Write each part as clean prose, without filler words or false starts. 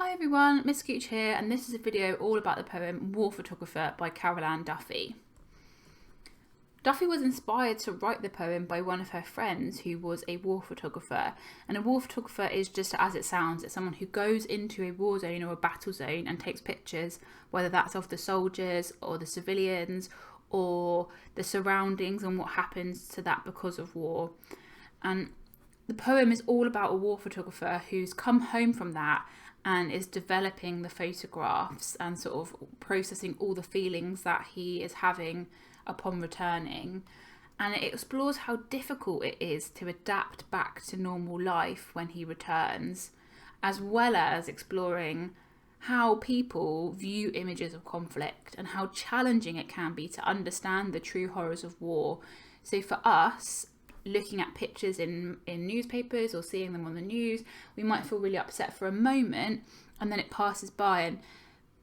Hi everyone, Miss Gooch here, and this is a video all about the poem War Photographer by Carol Ann Duffy. Duffy was inspired to write the poem by one of her friends who was a war photographer, and a war photographer is just as it sounds. It's someone who goes into a war zone or a battle zone and takes pictures, whether that's of the soldiers or the civilians or the surroundings and what happens to that because of war. And the poem is all about a war photographer who's come home from that and is developing the photographs and sort of processing all the feelings that he is having upon returning. And it explores how difficult it is to adapt back to normal life when he returns, as well as exploring how people view images of conflict and how challenging it can be to understand the true horrors of war. So for us, looking at pictures in newspapers or seeing them on the news, we might feel really upset for a moment and then it passes by, and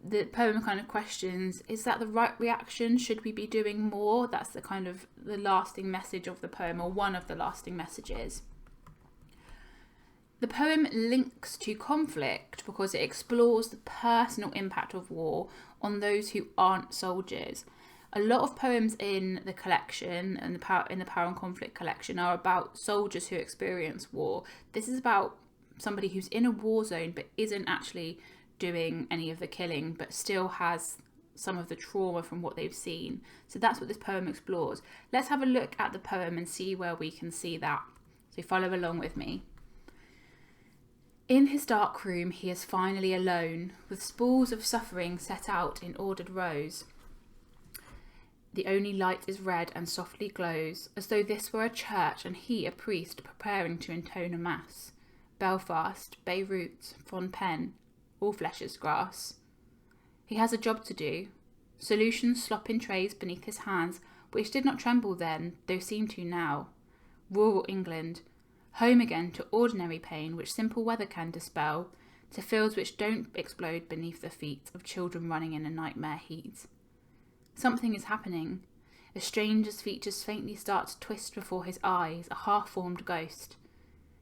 the poem kind of questions, is that the right reaction? Should we be doing more? That's the kind of the lasting message of the poem, or one of the lasting messages. The poem links to conflict because it explores the personal impact of war on those who aren't soldiers. A lot of poems in the collection and in the Power and Conflict collection are about soldiers who experience war. This is about somebody who's in a war zone but isn't actually doing any of the killing, but still has some of the trauma from what they've seen. So that's what this poem explores. Let's have a look at the poem and see where we can see that. So follow along with me. In his dark room, he is finally alone, with spools of suffering set out in ordered rows. The only light is red and softly glows, as though this were a church and he a priest preparing to intone a mass. Belfast, Beirut, Phnom all flesh is grass. He has a job to do. Solutions slop in trays beneath his hands, which did not tremble then, though seem to now. Rural England, home again to ordinary pain which simple weather can dispel, to fields which don't explode beneath the feet of children running in a nightmare heat. Something is happening. A stranger's features faintly start to twist before his eyes, a half-formed ghost.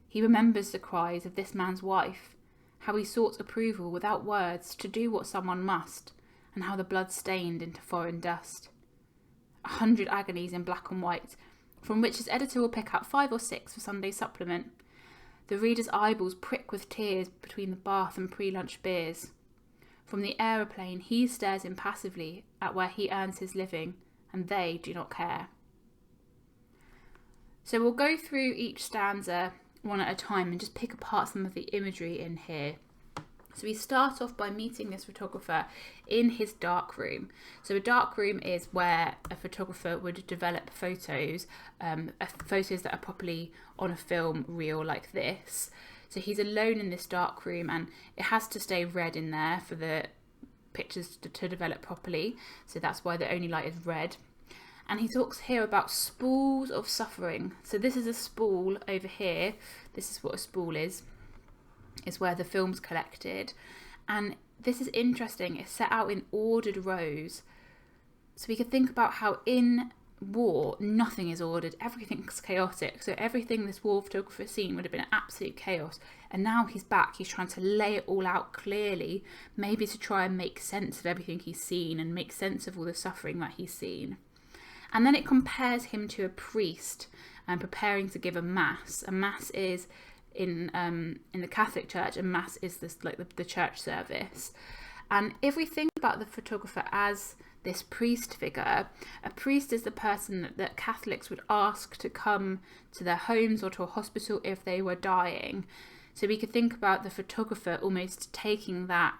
He remembers the cries of this man's wife, how he sought approval without words to do what someone must, and how the blood stained into foreign dust. 100 agonies in black and white, from which his editor will pick out 5 or 6 for Sunday's supplement. The reader's eyeballs prick with tears between the bath and pre-lunch beers. From the aeroplane, he stares impassively at where he earns his living, and they do not care. So we'll go through each stanza one at a time and just pick apart some of the imagery in here. So we start off by meeting this photographer in his dark room. So a dark room is where a photographer would develop photos, photos that are properly on a film reel like this. So he's alone in this dark room, and it has to stay red in there for the pictures to develop properly. So that's why the only light is red. And he talks here about spools of suffering. So this is a spool over here. This is what a spool is where the film's collected. And this is interesting. It's set out in ordered rows. So we could think about how in war, nothing is ordered, everything's chaotic. So everything this war photographer seen would have been an absolute chaos, and now he's back, he's trying to lay it all out clearly, maybe to try and make sense of everything he's seen and make sense of all the suffering that he's seen. And then it compares him to a priest preparing to give a mass. A mass is in the Catholic Church, a mass is this like the church service. And if we think about the photographer as this priest figure, a priest is the person that Catholics would ask to come to their homes or to a hospital if they were dying. So we could think about the photographer almost taking that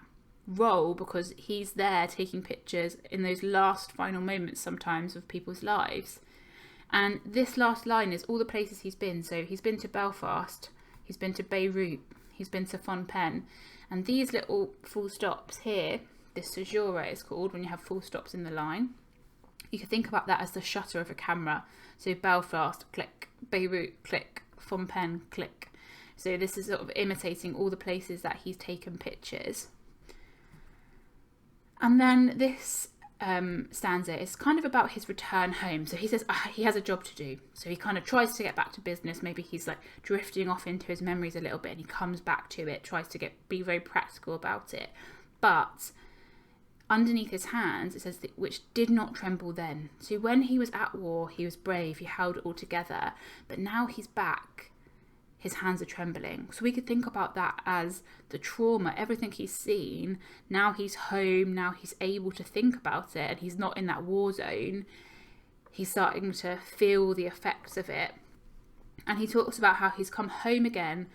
role because he's there taking pictures in those last final moments sometimes of people's lives. And this last line is all the places he's been. So he's been to Belfast, he's been to Beirut, he's been to Phnom Penh. And these little full stops here, this caesura is called when you have full stops in the line. You can think about that as the shutter of a camera. So Belfast, click, Beirut, click, Phnom Penh, click. So this is sort of imitating all the places that he's taken pictures. And then this stanza is kind of about his return home. So he says he has a job to do. So he kind of tries to get back to business. Maybe he's like drifting off into his memories a little bit, and he comes back to it, tries to be very practical about it. But underneath his hands, it says, which did not tremble then. So when he was at war, he was brave, he held it all together. But now he's back, his hands are trembling. So we could think about that as the trauma, everything he's seen. Now he's home, now he's able to think about it, and he's not in that war zone. He's starting to feel the effects of it. And he talks about how he's come home again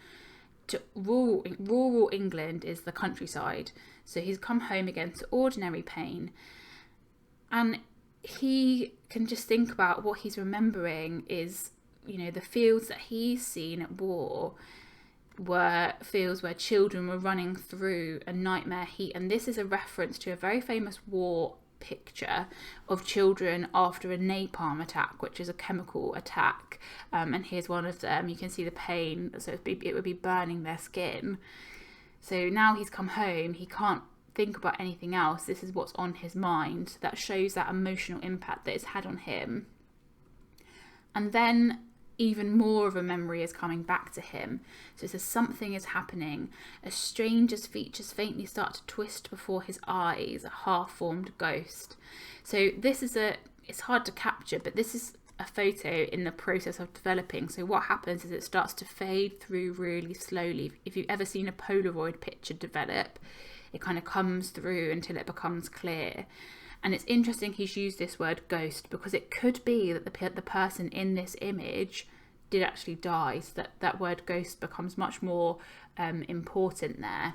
to rural England is the countryside. So he's come home again to ordinary pain. And he can just think about what he's remembering is, the fields that he's seen at war were fields where children were running through a nightmare heat. And this is a reference to a very famous war picture of children after a napalm attack, which is a chemical attack. And here's one of them. You can see the pain. So it would be burning their skin. So now he's come home. He can't think about anything else. This is what's on his mind. That shows that emotional impact that it's had on him. And then even more of a memory is coming back to him. So it says something is happening. A stranger's features faintly start to twist before his eyes, a half-formed ghost. So this is it's hard to capture, but this is a photo in the process of developing. So what happens is it starts to fade through really slowly. If you've ever seen a Polaroid picture develop, it kind of comes through until it becomes clear. And it's interesting he's used this word ghost, because it could be that the person in this image did actually die. So that word ghost becomes much more important there.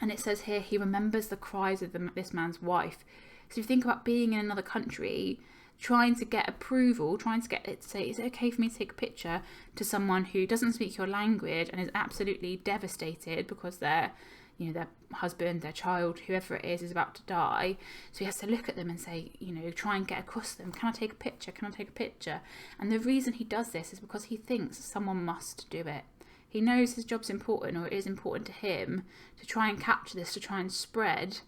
And it says here, he remembers the cries of this man's wife. So if you think about being in another country, trying to get approval, trying to get it to say, is it okay for me to take a picture to someone who doesn't speak your language and is absolutely devastated because their husband, their child, whoever it is about to die. So he has to look at them and say, try and get across to them, can I take a picture? Can I take a picture? And the reason he does this is because he thinks someone must do it. He knows his job's important, or it is important to him, to try and capture this, to try and spread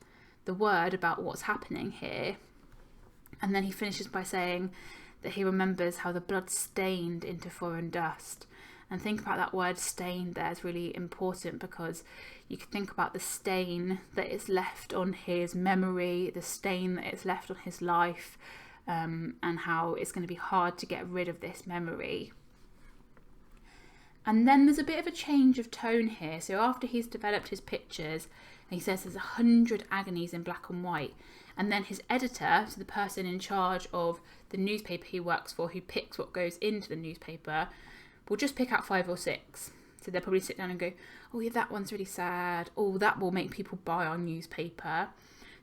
the word about what's happening here. And then he finishes by saying that he remembers how the blood stained into foreign dust. And think about that word stained there is really important, because you can think about the stain that is left on his memory, the stain that is left on his life, and how it's going to be hard to get rid of this memory. And then there's a bit of a change of tone here. So after he's developed his pictures, he says there's 100 agonies in black and white. And then his editor, so the person in charge of the newspaper he works for, who picks what goes into the newspaper, will just pick out 5 or 6. So they'll probably sit down and go, oh yeah, that one's really sad. Oh, that will make people buy our newspaper.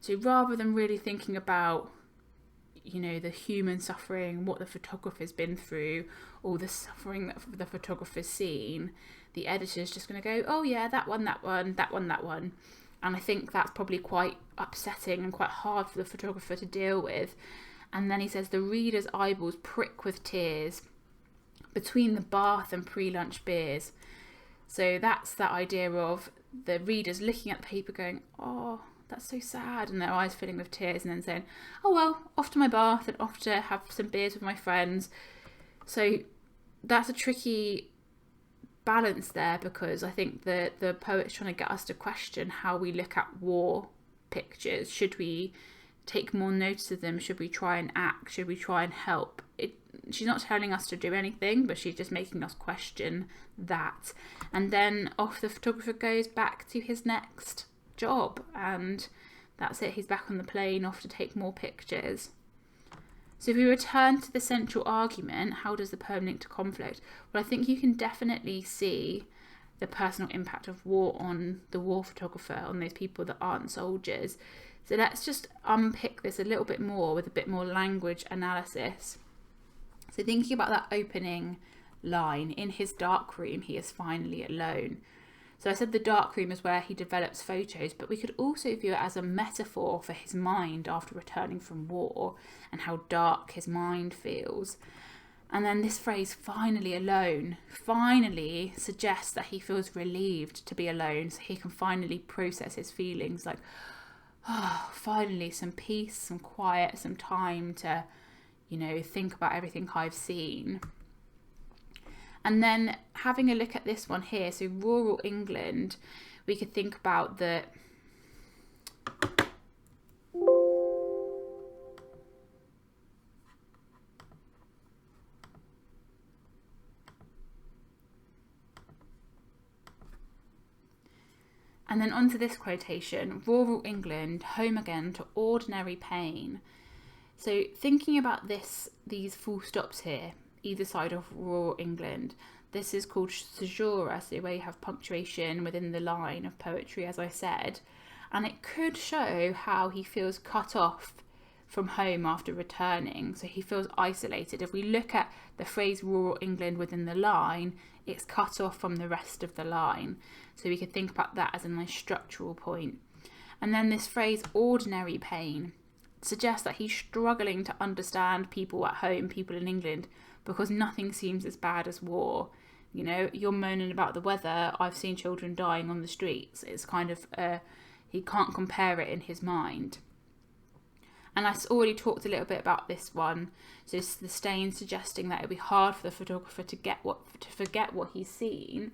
So rather than really thinking about, the human suffering, what the photographer's been through, or the suffering that the photographer's seen, the editor's just going to go, oh yeah, that one, that one, that one, that one. And I think that's probably quite upsetting and quite hard for the photographer to deal with. And then he says the reader's eyeballs prick with tears between the bath and pre-lunch beers. So that's that idea of the readers looking at the paper going, oh, that's so sad, and their eyes filling with tears, and then saying, oh well, off to my bath and off to have some beers with my friends. So that's a tricky balance there, because I think the poet's trying to get us to question how we look at war pictures. Should we take more notice of them? Should we try and act? Should we try and help? She's not telling us to do anything, but she's just making us question that. And then off the photographer goes back to his next job, and that's it. He's back on the plane, off to take more pictures. So if we return to the central argument, how does the poem link to conflict? Well, I think you can definitely see the personal impact of war on the war photographer, on those people that aren't soldiers. So let's just unpick this a little bit more with a bit more language analysis. So thinking about that opening line, in his dark room, he is finally alone. So I said the dark room is where he develops photos, but we could also view it as a metaphor for his mind after returning from war, and how dark his mind feels. And then this phrase, finally alone, finally suggests that he feels relieved to be alone, so he can finally process his feelings, like, oh, finally some peace, some quiet, some time to, you know, think about everything I've seen. And then having a look at this one here, so rural England, we could think about the and then onto this quotation, rural England, home again to ordinary pain. So thinking about these full stops here, either side of rural England, this is called caesura, so where you have punctuation within the line of poetry, as I said, and it could show how he feels cut off from home after returning, so he feels isolated. If we look at the phrase rural England within the line, it's cut off from the rest of the line, so we could think about that as a nice structural point. And then this phrase ordinary pain suggests that he's struggling to understand people at home, people in England, because nothing seems as bad as war. You know, you're moaning about the weather, I've seen children dying on the streets. It's kind of, he can't compare it in his mind. And I already talked a little bit about this one. So it's the stain suggesting that it'd be hard for the photographer to forget what he's seen.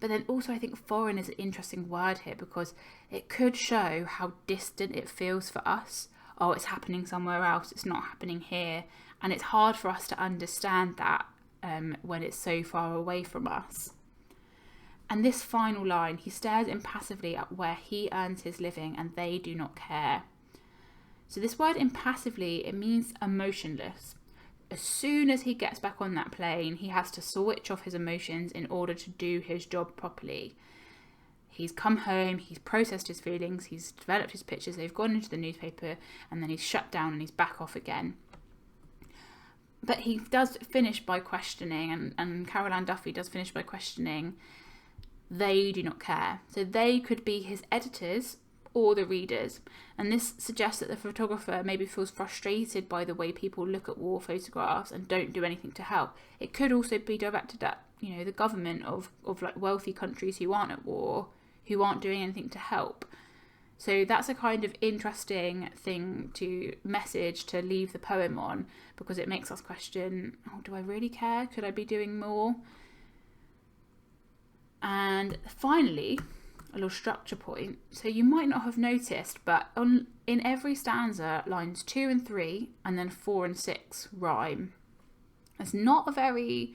But then also I think foreign is an interesting word here because it could show how distant it feels for us. Oh, it's happening somewhere else, it's not happening here. And it's hard for us to understand that when it's so far away from us. And this final line, he stares impassively at where he earns his living and they do not care. So this word impassively, it means emotionless. As soon as he gets back on that plane, he has to switch off his emotions in order to do his job properly. He's come home, he's processed his feelings, he's developed his pictures, they've gone into the newspaper, and then he's shut down and he's back off again. But he does finish by questioning, and Carol Ann Duffy does finish by questioning, they do not care. So they could be his editors or the readers. And this suggests that the photographer maybe feels frustrated by the way people look at war photographs and don't do anything to help. It could also be directed at, you know, the government of like wealthy countries who aren't at war, who aren't doing anything to help. So that's a kind of interesting thing to message to leave the poem on, because it makes us question, oh, do I really care? Could I be doing more? And finally, a little structure point. So you might not have noticed, but in every stanza, lines 2 and 3, and then 4 and 6 rhyme. It's not a very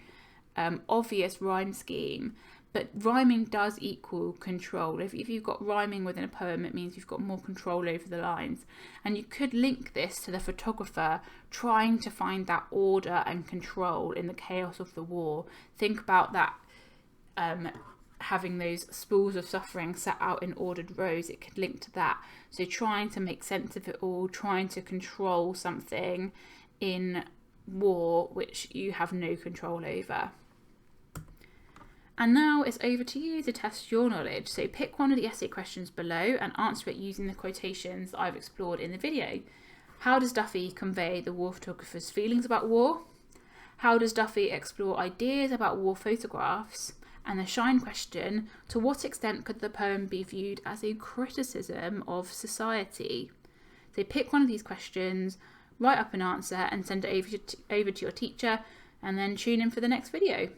obvious rhyme scheme, but rhyming does equal control. If you've got rhyming within a poem, it means you've got more control over the lines. And you could link this to the photographer trying to find that order and control in the chaos of the war. Think about that, having those spools of suffering set out in ordered rows. It could link to that. So trying to make sense of it all, trying to control something in war which you have no control over. And now it's over to you to test your knowledge. So pick one of the essay questions below and answer it using the quotations that I've explored in the video. How does Duffy convey the war photographer's feelings about war? How does Duffy explore ideas about war photographs? And the shine question, to what extent could the poem be viewed as a criticism of society? So pick one of these questions, write up an answer and send it over to your teacher, and then tune in for the next video.